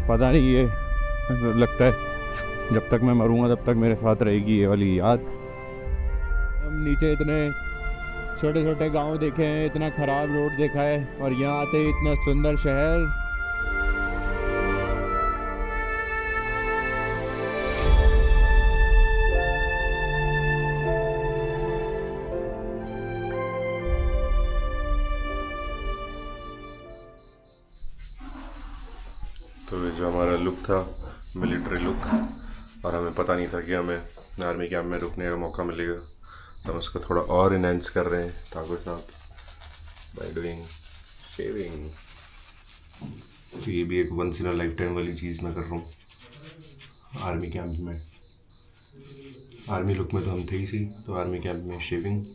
पता नहीं, ये लगता है जब तक मैं मरूंगा तब तक मेरे साथ रहेगी ये वाली याद। हम नीचे इतने छोटे छोटे गांव देखे हैं, इतना ख़राब रोड देखा है, और यहाँ आते ही इतना सुंदर शहर। तो ये जो हमारा लुक था, मिलिट्री लुक, और हमें पता नहीं था कि हमें आर्मी कैंप में रुकने का मौका मिलेगा, तो हम उसको थोड़ा और इनहेंस कर रहे हैं ठाकुर साहब बाय डूइंग शेविंग। तो ये भी एक once in a lifetime वाली चीज़ मैं कर रहा हूँ आर्मी कैंप में। आर्मी लुक में तो हम थे ही सी, तो आर्मी कैंप में शेविंग।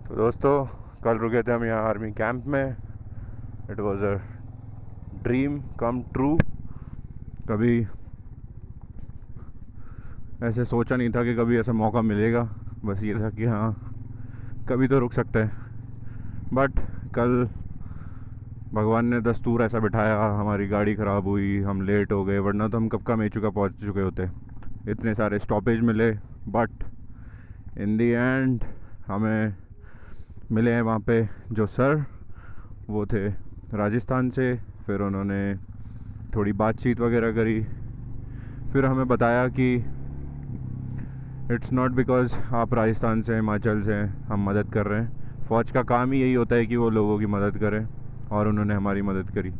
तो दोस्तों, कल रुके थे हम यहाँ आर्मी कैंप में। It was a dream come true. कभी ऐसे सोचा नहीं था कि कभी ऐसा मौका मिलेगा, बस ये था कि हाँ कभी तो रुक सकते हैं। बट कल भगवान ने दस्तूर ऐसा बिठाया, हमारी गाड़ी ख़राब हुई, हम लेट हो गए, वरना तो हम कब का मेचुका पहुँच चुके होते। इतने सारे स्टॉपेज मिले, बट इन दी एंड हमें मिले हैं वहाँ पे जो सर, वो थे राजस्थान से। फिर उन्होंने थोड़ी बातचीत वगैरह करी, फिर हमें बताया कि इट्स नॉट बिकॉज़ आप राजस्थान से, हिमाचल से, हम मदद कर रहे हैं। फ़ौज का काम ही यही होता है कि वो लोगों की मदद करें, और उन्होंने हमारी मदद करी।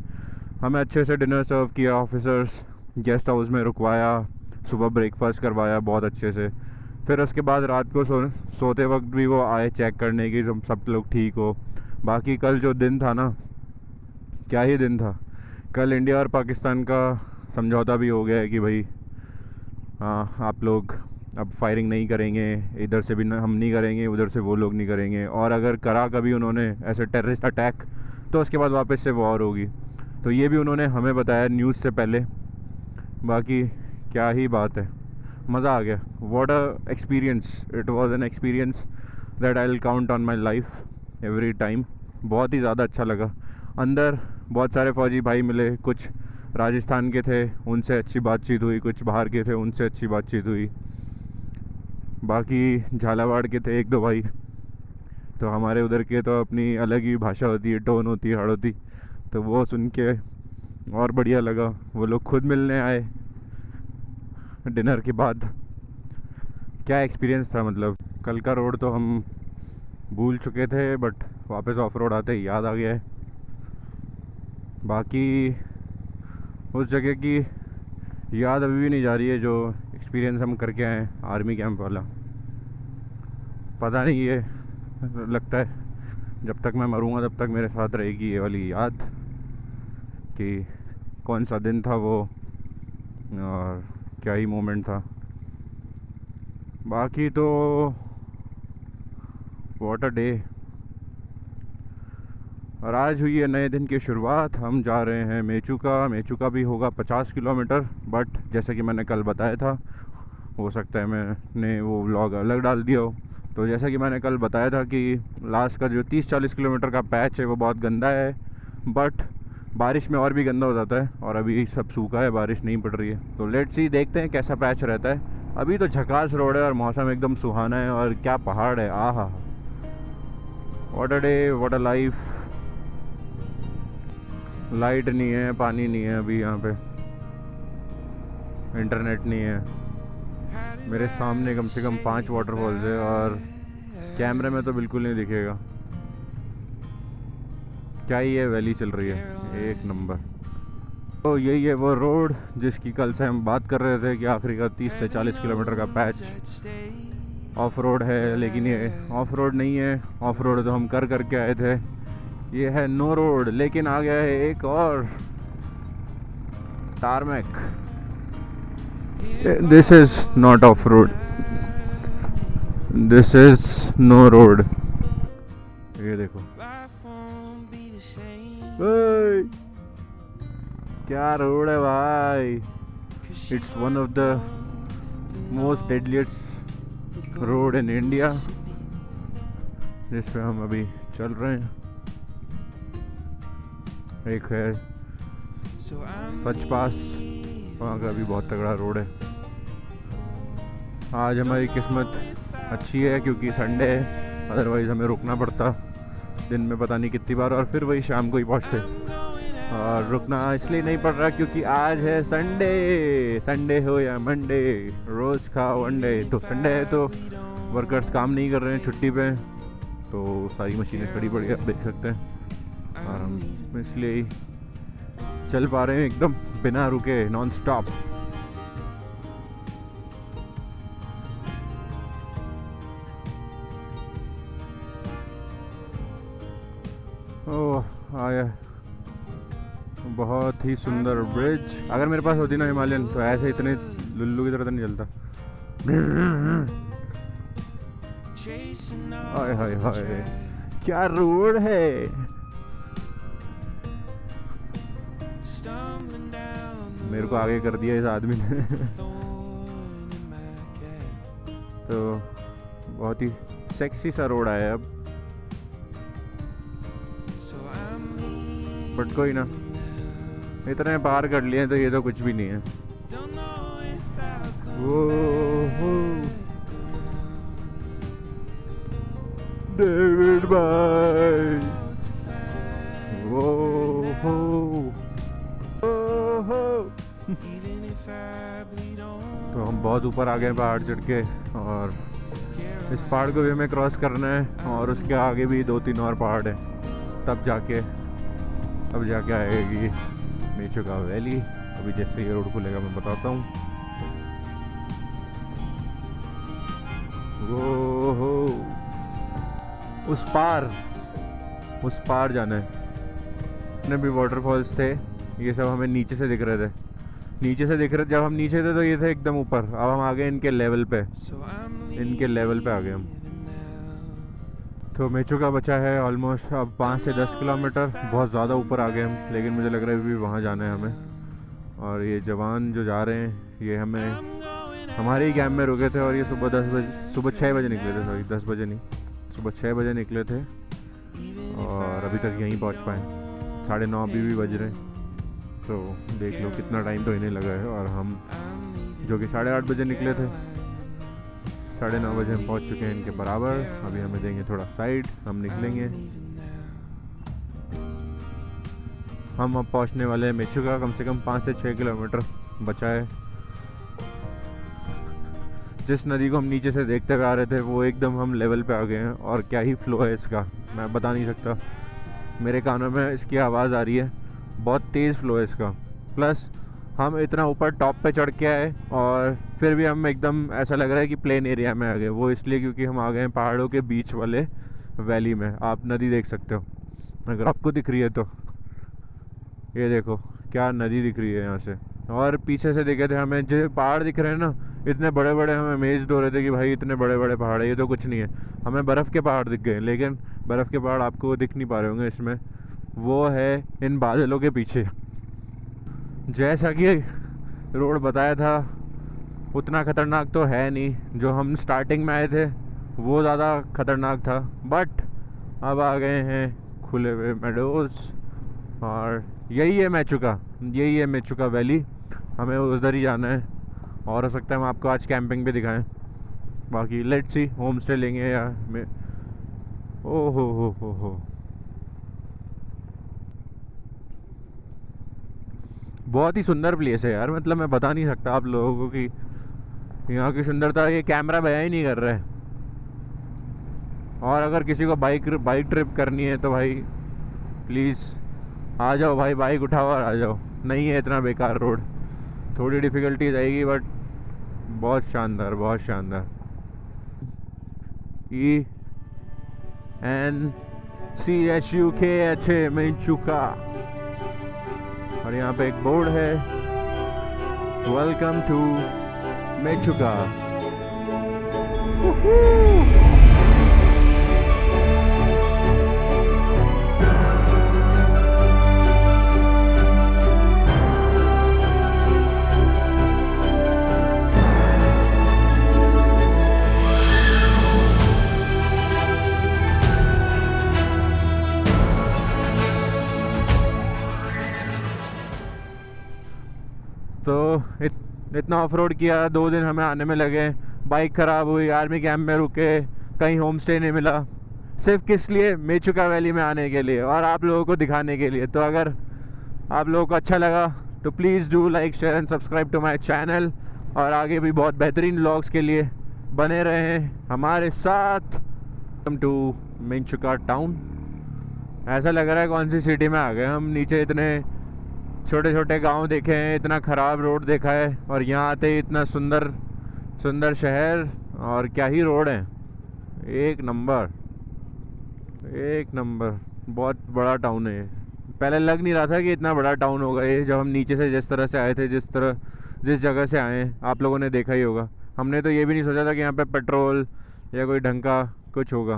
हमें अच्छे से डिनर सर्व किया, ऑफिसर्स गेस्ट हाउस में रुकवाया, सुबह ब्रेकफास्ट करवाया बहुत अच्छे से। फिर उसके बाद रात को सोते वक्त भी वो आए चेक करने की सब लोग ठीक हो। बाकी कल जो दिन था ना, क्या ही दिन था। कल इंडिया और पाकिस्तान का समझौता भी हो गया है कि भाई आप लोग अब फायरिंग नहीं करेंगे, इधर से भी हम नहीं करेंगे, उधर से वो लोग नहीं करेंगे, और अगर करा कभी उन्होंने ऐसे टेररिस्ट अटैक तो उसके बाद वापस से वॉर होगी। तो ये भी उन्होंने हमें बताया न्यूज़ से पहले। बाकी क्या ही बात है, मज़ा आ गया। What a experience, it was an experience that I will count on my life every time. बहुत ही ज़्यादा अच्छा लगा। अंदर बहुत सारे फ़ौजी भाई मिले, कुछ राजस्थान के थे, उनसे अच्छी बातचीत हुई, कुछ बाहर के थे, उनसे अच्छी बातचीत हुई। बाकी झालावाड़ के थे एक दो भाई, तो हमारे उधर के तो अपनी अलग ही भाषा होती है, टोन होती है, हड़ोती, तो वो सुन के और बढ़िया लगा। वो लोग खुद मिलने आए डिनर के बाद। क्या एक्सपीरियंस था, मतलब कल का रोड तो हम भूल चुके थे, बट वापस ऑफ रोड आते ही याद आ गया है। बाकी उस जगह की याद अभी भी नहीं जा रही है जो एक्सपीरियंस हम करके आए हैं आर्मी कैंप वाला। पता नहीं, ये लगता है जब तक मैं मरूंगा तब तक मेरे साथ रहेगी ये वाली याद कि कौन सा दिन था वो, और क्या ही मोमेंट था। बाकी तो व्हाट अ डे। और आज हुई है नए दिन की शुरुआत। हम जा रहे हैं मेचुका भी होगा 50 किलोमीटर, बट जैसे कि मैंने कल बताया था, हो सकता है मैंने वो व्लॉग अलग डाल दिया हो। तो जैसा कि मैंने कल बताया था कि लास्ट का जो 30-40 किलोमीटर का पैच है वो बहुत गंदा है, बट बारिश में और भी गंदा हो जाता है, और अभी सब सूखा है, बारिश नहीं पड़ रही है। तो लेट्स सी, देखते हैं कैसा पैच रहता है। अभी तो झकास रोड है और मौसम एकदम सुहाना है, और क्या पहाड़ है, आहा, what a day, what a life. Light नहीं है, पानी नहीं है अभी यहाँ पे, इंटरनेट नहीं है। मेरे सामने कम से कम 5 वाटरफॉल्स है, और कैमरे में तो बिल्कुल नहीं दिखेगा। क्या ही है, वैली चल रही है एक नंबर। तो यही है वो रोड जिसकी कल से हम बात कर रहे थे कि आखिरी का 30 से 40 किलोमीटर का पैच ऑफ रोड है, लेकिन ये ऑफ रोड नहीं है। ऑफ रोड तो हम कर के आए थे, ये है नो रोड, लेकिन आ गया है एक और tarmac. This is not off road, this is no road. ये देखो, क्या रोड है भाई। It's one of the most deadliest road in India, जिस पे हम अभी चल रहे हैं। एक है सच पास, वहाँ का भी बहुत तगड़ा रोड है। आज हमारी किस्मत अच्छी है क्योंकि संडे है, अदरवाइज़ हमें रुकना पड़ता दिन में पता नहीं कितनी बार, और फिर वही शाम को ही पहुँचते। और रुकना इसलिए नहीं पड़ रहा क्योंकि आज है संडे। संडे हो या मंडे, रोज़ का वनडे। तो संडे है तो वर्कर्स काम नहीं कर रहे हैं, छुट्टी पे हैं, तो सारी मशीनें खड़ी पड़ी आप देख सकते हैं। और हम इसलिए ही चल पा रहे हैं एकदम बिना रुके, नॉन स्टॉप। ओह आया, बहुत ही सुंदर ब्रिज। अगर मेरे पास होती ना हिमालयन तो ऐसे इतने लुल्लू की तरह तो नहीं चलता। हाय हाय हाय, क्या रोड है। मेरे को आगे कर दिया इस आदमी ने। तो बहुत ही सेक्सी सा रोड आया अब, बट कोई ना, इतने पार कर लिए तो ये तो कुछ भी नहीं है। डेविड भाई, तो हम बहुत ऊपर आ गए पहाड़ चढ़ के, और इस पहाड़ को भी हमें क्रॉस करना है, और उसके आगे भी 2-3 और पहाड़ है, तब जाके आएगी मेचुका वैली। अभी जैसे ये रोड खुलेगा मैं बताता हूँ। वो हो उस पार जाना है। इतने भी वाटरफॉल्स थे, ये सब हमें नीचे से दिख रहे थे। जब हम नीचे थे तो ये थे एकदम ऊपर। अब हम आ गए इनके लेवल पे आ गए हम। तो मेचुका बचा है ऑलमोस्ट अब 5 से 10 किलोमीटर। बहुत ज़्यादा ऊपर आ गए हम, लेकिन मुझे लग रहा है अभी वहाँ जाना है हमें। और ये जवान जो जा रहे हैं ये हमें हमारे ही कैंप में रुके थे, और ये सुबह 6 बजे निकले थे। सॉरी 10 बजे नहीं, सुबह 6 बजे निकले थे, और अभी तक यहीं पहुँच पाए। 9:30 अभी भी बज रहे हैं, तो देख लो कितना टाइम तो इन्हें लगा है। और हम जो कि 8:30 बजे निकले थे, 9:30 बजे हम पहुंच चुके हैं इनके बराबर। अभी हमें देंगे थोड़ा साइड, हम निकलेंगे। हम अब पहुंचने वाले हैं मेचुका। कम से कम 5 से 6 किलोमीटर बचा है। जिस नदी को हम नीचे से देखते हुए आ रहे थे वो एकदम हम लेवल पे आ गए हैं, और क्या ही फ्लो है इसका, मैं बता नहीं सकता। मेरे कानों में इसकी आवाज़ आ रही है, बहुत तेज़ फ्लो है इसका। प्लस हम इतना ऊपर टॉप पे चढ़ के आए, और फिर भी हम एकदम ऐसा लग रहा है कि प्लेन एरिया में आ गए। वो इसलिए क्योंकि हम आ गए हैं पहाड़ों के बीच वाले वैली में। आप नदी देख सकते हो, अगर आपको दिख रही है तो। ये देखो क्या नदी दिख रही है यहाँ से। और पीछे से देखे थे हमें जो पहाड़ दिख रहे हैं ना, इतने बड़े बड़े, हमें अमेज्ड हो रहे थे कि भाई इतने बड़े बड़े पहाड़ है, ये तो कुछ नहीं है। हमें बर्फ़ के पहाड़ दिख गए, लेकिन बर्फ़ के पहाड़ आपको दिख नहीं पा रहे होंगे इसमें, वो है इन बादलों के पीछे। जैसा कि रोड बताया था उतना ख़तरनाक तो है नहीं। जो हम स्टार्टिंग में आए थे वो ज़्यादा ख़तरनाक था, बट अब आ गए हैं खुले हुए मेडोज़, और यही है मेचुका वैली। हमें उधर ही जाना है, और हो सकता है हम आपको आज कैंपिंग भी दिखाएं। बाकी लेट्स सी, होम स्टे लेंगे या ओ हो बहुत ही सुंदर प्लेस है यार। मतलब मैं बता नहीं सकता आप लोगों को कि यहाँ की सुंदरता ये कैमरा बयां ही नहीं कर रहा है। और अगर किसी को बाइक ट्रिप करनी है तो भाई प्लीज़ आ जाओ भाई, बाइक उठाओ और आ जाओ। नहीं है इतना बेकार रोड, थोड़ी डिफ़िकल्टीज आएगी, बट बहुत शानदार। ENCHUKH मेचुका। और यहाँ पे एक बोर्ड है, वेलकम टू मेचुका। इतना ऑफ रोड किया, 2 दिन हमें आने में लगे, बाइक ख़राब हुई, आर्मी कैंप में रुके, कहीं होम स्टे नहीं मिला, सिर्फ किस लिए? मेचुका वैली में आने के लिए और आप लोगों को दिखाने के लिए। तो अगर आप लोगों को अच्छा लगा तो please do like, share and subscribe to my channel, और आगे भी बहुत बेहतरीन व्लॉग्स के लिए बने रहें हमारे साथ। Welcome to Mechuka town. ऐसा लग रहा है कौन सी सिटी में आ गए हम। नीचे इतने छोटे छोटे गांव देखे हैं, इतना ख़राब रोड देखा है, और यहाँ आते ही इतना सुंदर सुंदर शहर, और क्या ही रोड है, एक नंबर एक नंबर। बहुत बड़ा टाउन है ये। पहले लग नहीं रहा था कि इतना बड़ा टाउन होगा ये, जब हम नीचे से जिस तरह से आए थे, जिस जगह से आए हैं, आप लोगों ने देखा ही होगा। हमने तो ये भी नहीं सोचा था कि यहाँ पे पेट्रोल या कोई ढंग का कुछ होगा,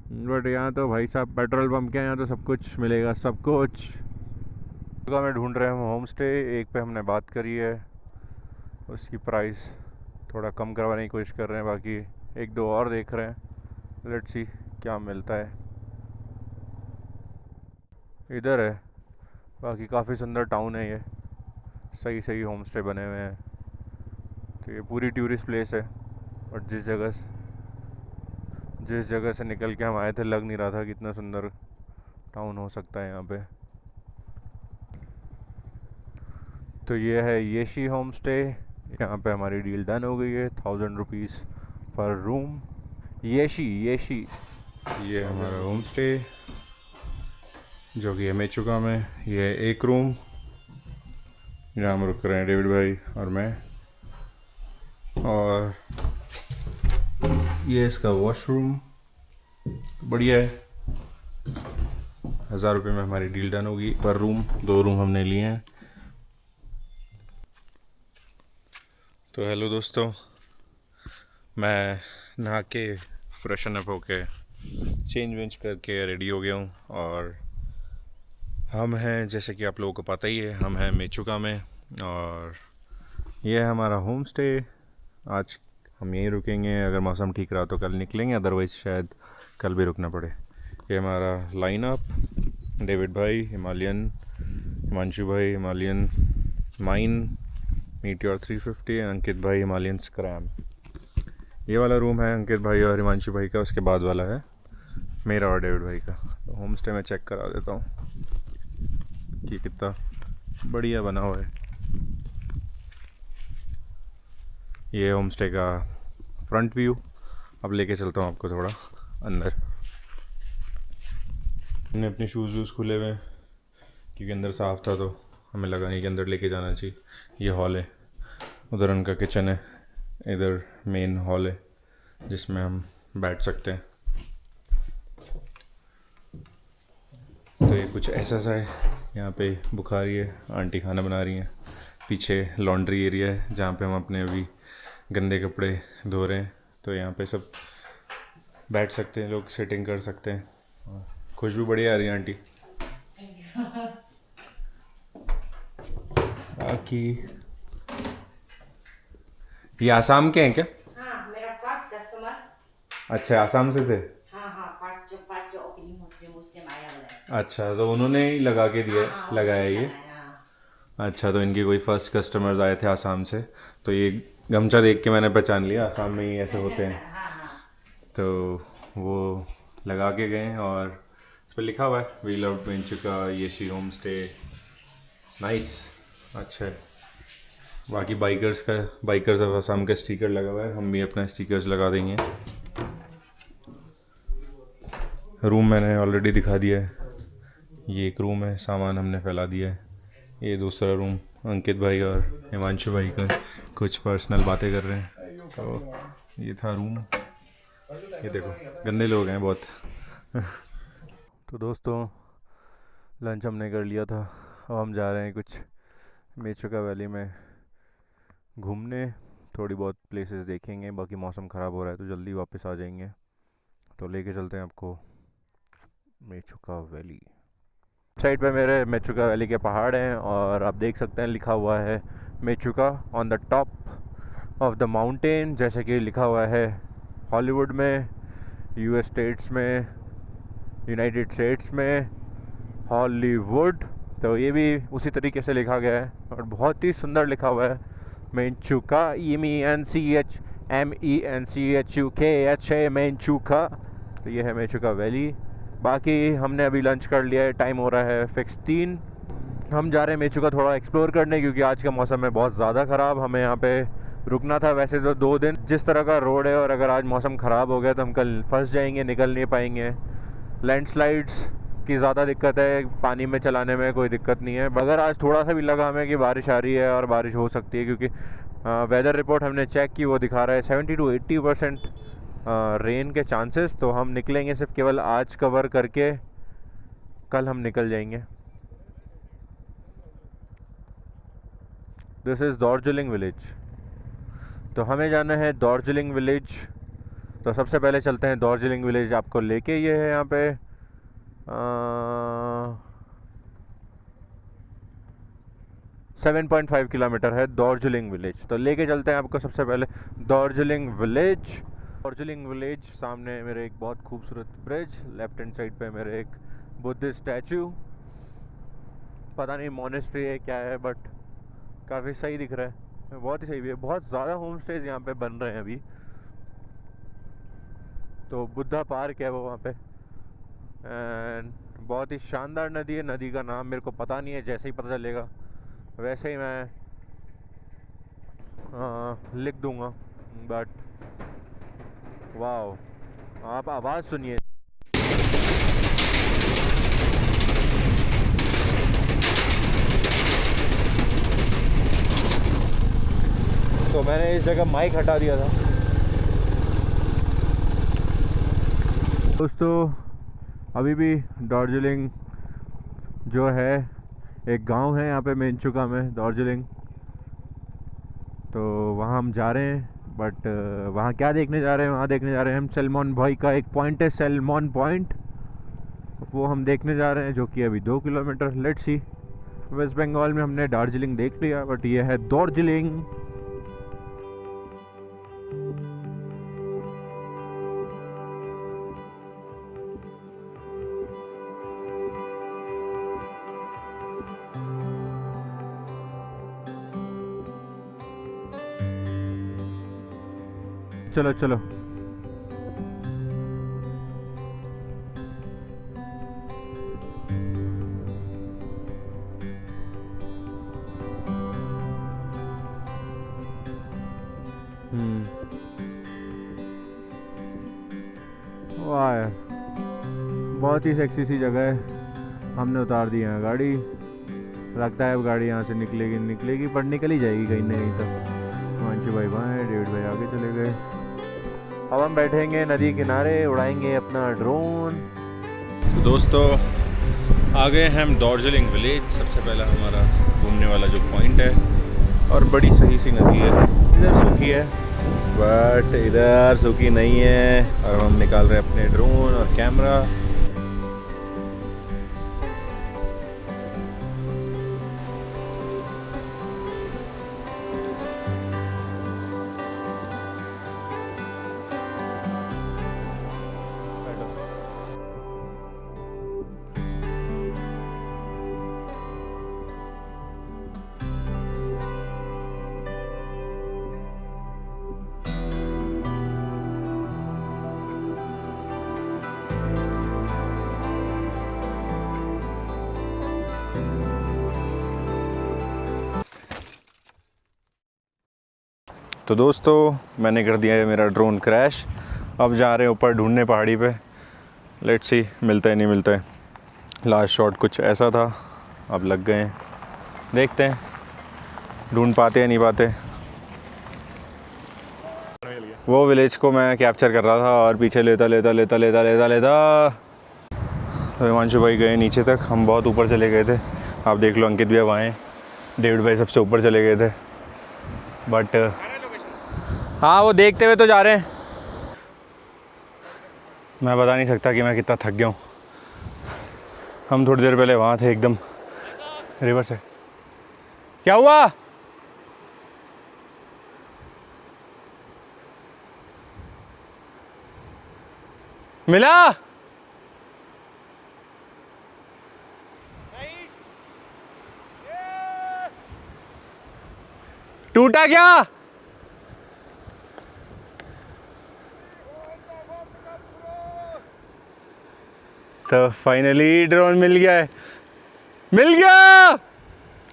बट यहाँ तो भाई साहब पेट्रोल पंप के यहाँ तो सब कुछ मिलेगा, सब कुछ। जगह में ढूंढ रहे हैं हम होम स्टे। एक पे हमने बात करी है, उसकी प्राइस थोड़ा कम करवाने की कोशिश कर रहे हैं, बाकी 1-2 और देख रहे हैं। लेट्स सी क्या मिलता है। इधर है, बाकी काफ़ी सुंदर टाउन है ये, सही सही होम स्टे बने हुए हैं। तो ये पूरी टूरिस्ट प्लेस है, और जिस जगह से निकल के हम आए थे लग नहीं रहा था कि इतना सुंदर टाउन हो सकता है यहाँ पे। तो ये है येशी होम स्टे। यहाँ पे हमारी डील डन हो गई है, 1000 रुपीज़ पर रूम। येशी ये हमारा होम स्टे जो कि मेचुका में। ये एक रूम जहाँ हम रुक रहे हैं डेविड भाई और मैं, और ये इसका वॉशरूम बढ़िया है। 1000 रुपये में हमारी डील डन होगी पर रूम। 2 रूम हमने लिए हैं। तो हेलो दोस्तों, मैं नहा के फ्रेशन अप होके चेंज वेंज करके रेडी हो गया हूँ, और हम हैं, जैसे कि आप लोगों को पता ही है, हम हैं मेचुका में, और ये है हमारा होम स्टे। आज हम यहीं रुकेंगे, अगर मौसम ठीक रहा तो कल निकलेंगे, अदरवाइज़ शायद कल भी रुकना पड़े। ये हमारा लाइनअप, डेविड भाई हिमालयन, हिमांशु भाई हिमालयन माइन मीटियोर 350, अंकित भाई हिमालयन स्क्रैम। ये वाला रूम है अंकित भाई और हिमांशु भाई का, उसके बाद वाला है मेरा और डेविड भाई का। तो होम स्टे में चेक करा देता हूँ कि कितना बढ़िया बना हुआ है। ये होम स्टे का फ्रंट व्यू। अब लेके चलता हूँ आपको थोड़ा अंदर। हमने अपने शूज़ वूज़ खुले हुए क्योंकि अंदर साफ़ था, तो हमें लगा नहीं कि अंदर लेके जाना चाहिए। ये हॉल है, उधर उनका किचन है, इधर मेन हॉल है जिसमें हम बैठ सकते हैं। तो ये कुछ ऐसा सा है। यहाँ पे बुखारी है, आंटी खाना बना रही हैं। पीछे लॉन्ड्री एरिया है जहाँ पे हम अपने अभी गंदे कपड़े धो रहे हैं। तो यहाँ पे सब बैठ सकते हैं लोग, सेटिंग कर सकते हैं। खुशबू बढ़िया आ रही है आंटी। बाकी ये आसाम के हैं क्या? हाँ, मेरा फर्स्ट कस्टमर। अच्छा, आसाम से थे। हाँ, फर्स्ट जो ओपनिंग होती है मुस्लिम आया हुआ है। अच्छा, तो उन्होंने ही लगा के दिया, लगाया ये। अच्छा, तो इनके कोई फर्स्ट कस्टमर्स आए थे आसाम से, तो ये गमछा देख के मैंने पहचान लिया, आसाम में ही ऐसे होते हैं। तो वो लगा के गए, और इस पर लिखा हुआ है we love Mechuka Yeshi home stay. Nice, अच्छा है। बाकी बाइकर्स ऑफ आसाम का स्टिकर लगा हुआ है, हम भी अपना स्टिकर्स लगा देंगे। रूम मैंने ऑलरेडी दिखा दिया है। ये एक रूम है, सामान हमने फैला दिया है। ये दूसरा रूम, अंकित भाई और हिमांशु भाई का कुछ पर्सनल बातें कर रहे हैं। तो ये था रूम। ये देखो गंदे लोग हैं बहुत। तो दोस्तों, लंच हमने कर लिया था, अब हम जा रहे हैं कुछ मेचुका वैली में घूमने। थोड़ी बहुत प्लेसेस देखेंगे, बाकी मौसम ख़राब हो रहा है तो जल्दी वापस आ जाएंगे। तो लेके चलते हैं आपको मेचुका वैली। साइड पे मेरे मेचुका वैली के पहाड़ हैं, और आप देख सकते हैं लिखा हुआ है Mechuka on the top of the mountain, जैसे कि लिखा हुआ है हॉलीवुड में, यूएस स्टेट्स में, यूनाइटेड स्टेट्स में हॉलीवुड। तो ये भी उसी तरीके से लिखा गया है और बहुत ही सुंदर लिखा हुआ है, मेंचुका, MENCHMENCHUKA, मेंचुका। तो ये है मेंचुका वैली। बाकी हमने अभी लंच कर लिया है, टाइम हो रहा है फिक्स 3। हम जा रहे हैं मेंचुका थोड़ा एक्सप्लोर करने, क्योंकि आज का मौसम है बहुत ज़्यादा ख़राब। हमें यहाँ पे रुकना था वैसे तो 2 दिन। जिस तरह का रोड है और अगर आज मौसम ख़राब हो गया तो हम कल फंस जाएंगे, निकल नहीं पाएंगे। लैंडस्लाइड्स की ज़्यादा दिक्कत है, पानी में चलाने में कोई दिक्कत नहीं है। अगर आज थोड़ा सा भी लगा हमें कि बारिश आ रही है और बारिश हो सकती है, क्योंकि वेदर रिपोर्ट हमने चेक की, वो दिखा रहा है 70 to 80% रेन के चांसेस। तो हम निकलेंगे सिर्फ केवल आज कवर करके, कल हम निकल जाएंगे। This is Darjeeling village. तो हमें जाना है दार्जिलिंग विलेज। तो सबसे पहले चलते हैं दार्जिलिंग विलेज आपको लेके। ये है यहाँ पे 7.5 किलोमीटर है दार्जिलिंग विलेज। तो लेके चलते हैं आपको सबसे पहले दार्जिलिंग विलेज। दार्जिलिंग विलेज सामने मेरे एक बहुत खूबसूरत ब्रिज, लेफ्ट हैंड साइड पे मेरे एक बुद्धिस्ट स्टैचू, पता नहीं मोनेस्ट्री है क्या है, बट काफ़ी सही दिख रहा है, बहुत ही सही भी है। बहुत ज़्यादा होम स्टेज यहाँ पे बन रहे हैं अभी। तो बुद्धा पार्क है वो वहाँ पे, एंड बहुत ही शानदार नदी है। नदी का नाम मेरे को पता नहीं है, जैसे ही पता चलेगा वैसे ही मैं लिख दूँगा। बट वाओ, आप आवाज़ सुनिए। तो मैंने इस जगह माइक हटा दिया था। दोस्तों अभी भी दार्जिलिंग जो है एक गांव है यहाँ पे मेंचुका में, दार्जिलिंग। तो वहाँ हम जा रहे हैं, बट वहाँ क्या देखने जा रहे हैं, वहाँ देखने जा रहे हैं हम सैल्मन भाई का एक पॉइंट है, सैल्मन पॉइंट, वो हम देखने जा रहे हैं, जो कि अभी 2 kilometre. Let's see. West Bengal में हमने दार्जिलिंग देख लिया, बट ये है दार्जिलिंग। चलो चलो। वाह यार, बहुत ही सेक्सी सी जगह है। हमने उतार दी है गाड़ी, लगता है अब गाड़ी यहाँ से निकलेगी पर निकल ही जाएगी कहीं ना कहीं तक। हिमांशु भाई बाएं, डेविड भाई आगे चले गए। अब हम बैठेंगे नदी किनारे, उड़ाएंगे अपना ड्रोन। तो दोस्तों आ गए हैं हम दार्जिलिंग विलेज। सबसे पहला हमारा घूमने वाला जो पॉइंट है, और बड़ी सही सी नदी है। इधर सूखी है बट इधर सूखी नहीं है। और हम निकाल रहे हैं अपने ड्रोन और कैमरा। तो दोस्तों मैंने कर दिया है मेरा ड्रोन क्रैश। अब जा रहे हैं ऊपर ढूंढने पहाड़ी पे। लेट्स सी मिलता है नहीं मिलता है। लास्ट शॉट कुछ ऐसा था, अब लग गए हैं, देखते हैं ढूंढ पाते या नहीं पाते। वो विलेज को मैं कैप्चर कर रहा था और पीछे लेता तो हिमांशु भाई गए नीचे तक, हम बहुत ऊपर चले गए थे। आप देख लो, अंकित भी अब आए, डेविड भाई सबसे ऊपर चले गए थे। बट हाँ, वो देखते हुए तो जा रहे हैं। मैं बता नहीं सकता कि मैं कितना थक गया हूँ। हम थोड़ी देर पहले वहाँ थे एकदम रिवर से। क्या हुआ? मिला? टूटा क्या? तो फाइनली ड्रोन मिल गया है, मिल गया,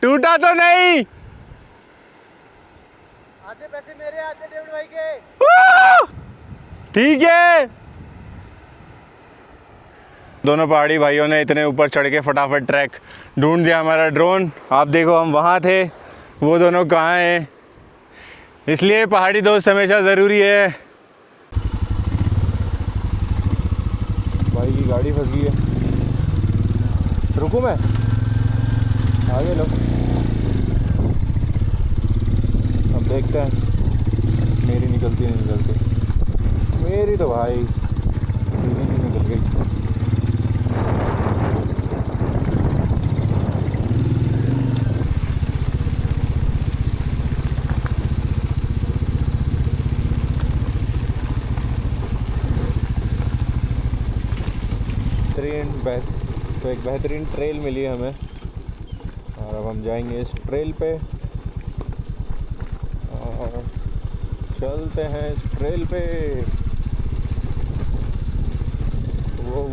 टूटा तो नहीं। आधे पैसे मेरे, आधे डेविड भाई के। ठीक है। दोनों पहाड़ी भाइयों ने इतने ऊपर चढ़ के फटाफट ट्रैक ढूंढ दिया हमारा ड्रोन। आप देखो हम वहाँ थे, वो दोनों कहाँ हैं। इसलिए पहाड़ी दोस्त हमेशा ज़रूरी है। भाई की गाड़ी फंस गई है, रुकूं मैं? आगे लो, अब देखते हैं मेरी निकलती नहीं निकलती। मेरी तो भाई धीरे ही निकल गई। तो एक बेहतरीन ट्रेल मिली हमें और अब हम जाएंगे इस ट्रेल पे और चलते हैं इस ट्रेल पे। वो